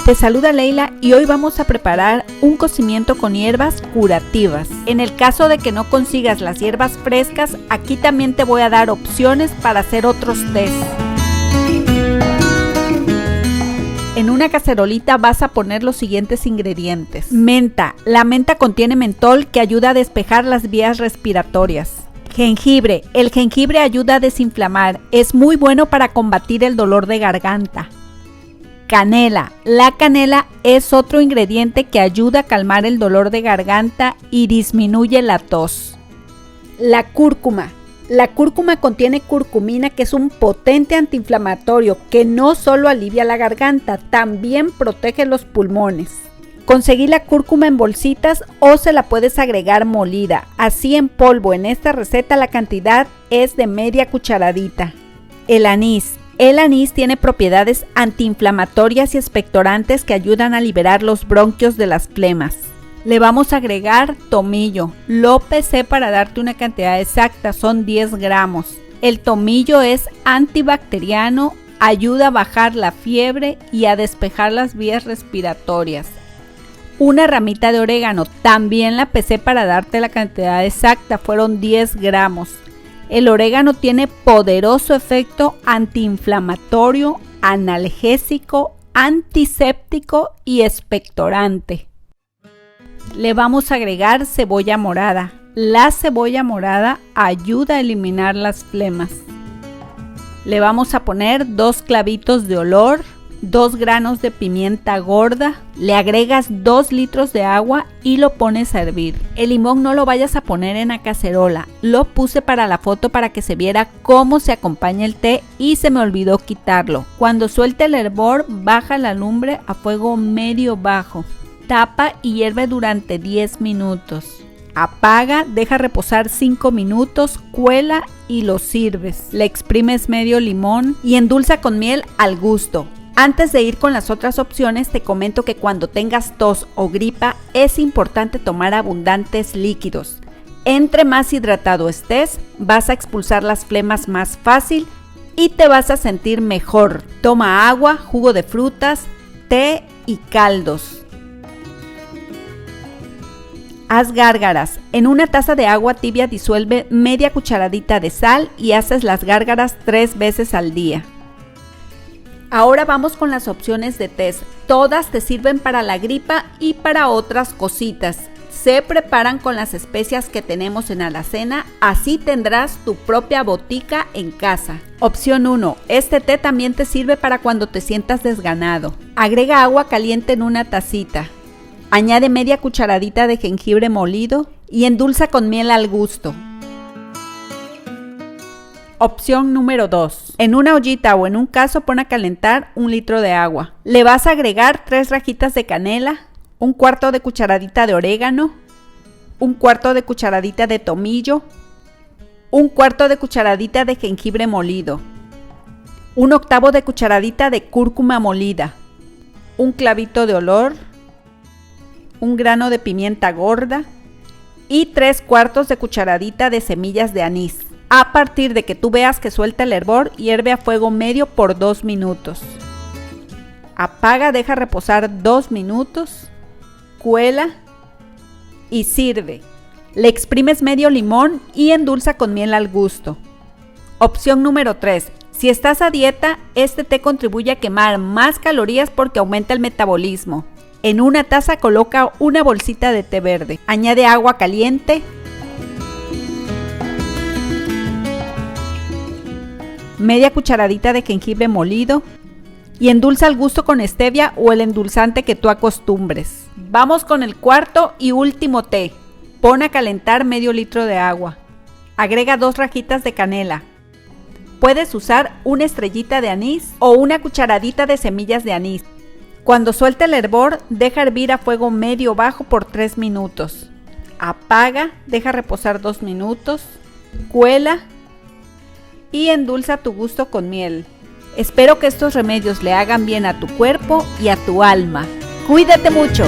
Te saluda Leila y hoy vamos a preparar un cocimiento con hierbas curativas. En el caso de que no consigas las hierbas frescas, aquí también te voy a dar opciones para hacer otros tés. En una cacerolita vas a poner los siguientes ingredientes. Menta. La menta contiene mentol que ayuda a despejar las vías respiratorias. Jengibre. El jengibre ayuda a desinflamar. Es muy bueno para combatir el dolor de garganta. Canela. La canela es otro ingrediente que ayuda a calmar el dolor de garganta y disminuye la tos. La cúrcuma. La cúrcuma contiene curcumina, que es un potente antiinflamatorio que no solo alivia la garganta, también protege los pulmones. Conseguí la cúrcuma en bolsitas o se la puedes agregar molida. Así en polvo, en esta receta la cantidad es de media cucharadita. El anís. El anís tiene propiedades antiinflamatorias y expectorantes que ayudan a liberar los bronquios de las flemas. Le vamos a agregar tomillo. Lo pesé para darte una cantidad exacta, son 10 gramos. El tomillo es antibacteriano, ayuda a bajar la fiebre y a despejar las vías respiratorias. Una ramita de orégano, también la pesé para darte la cantidad exacta, fueron 10 gramos. El orégano tiene poderoso efecto antiinflamatorio, analgésico, antiséptico y expectorante. Le vamos a agregar cebolla morada. La cebolla morada ayuda a eliminar las flemas. Le vamos a poner 2 clavitos de olor, 2 granos de pimienta gorda, le agregas 2 litros de agua y lo pones a hervir. El limón no lo vayas a poner en la cacerola, lo puse para la foto para que se viera cómo se acompaña el té y se me olvidó quitarlo. Cuando suelte el hervor, baja la lumbre a fuego medio bajo, tapa y hierve durante 10 minutos. Apaga, deja reposar 5 minutos, cuela y lo sirves. Le exprimes medio limón y endulza con miel al gusto. Antes de ir con las otras opciones, te comento que cuando tengas tos o gripa es importante tomar abundantes líquidos. Entre más hidratado estés, vas a expulsar las flemas más fácil y te vas a sentir mejor. Toma agua, jugo de frutas, té y caldos. Haz gárgaras. En una taza de agua tibia disuelve media cucharadita de sal y haces las gárgaras 3 veces al día. Ahora vamos con las opciones de tés. Todas te sirven para la gripa y para otras cositas. Se preparan con las especias que tenemos en alacena, así tendrás tu propia botica en casa. Opción 1. Este té también te sirve para cuando te sientas desganado. Agrega agua caliente en una tacita. Añade media cucharadita de jengibre molido y endulza con miel al gusto. Opción número 2. En una ollita o en un cazo pon a calentar 1 litro de agua. Le vas a agregar 3 rajitas de canela, 1/4 de cucharadita de orégano, 1/4 de cucharadita de tomillo, 1/4 de cucharadita de jengibre molido, 1/8 de cucharadita de cúrcuma molida, 1 clavito de olor, 1 grano de pimienta gorda y 3/4 de cucharadita de semillas de anís. A partir de que tú veas que suelta el hervor, hierve a fuego medio por 2 minutos. Apaga, deja reposar 2 minutos, cuela y sirve. Le exprimes medio limón y endulza con miel al gusto. Opción número 3. Si estás a dieta, este té contribuye a quemar más calorías porque aumenta el metabolismo. En una taza coloca una bolsita de té verde. Añade agua caliente. Media cucharadita de jengibre molido y endulza al gusto con stevia o el endulzante que tú acostumbres. Vamos con el cuarto y último té. Pon a calentar medio litro de agua. Agrega 2 rajitas de canela. Puedes usar una estrellita de anís o una cucharadita de semillas de anís. Cuando suelte el hervor, deja hervir a fuego medio bajo por 3 minutos. Apaga, deja reposar 2 minutos, cuela y endulza a tu gusto con miel. Espero que estos remedios le hagan bien a tu cuerpo y a tu alma. ¡Cuídate mucho!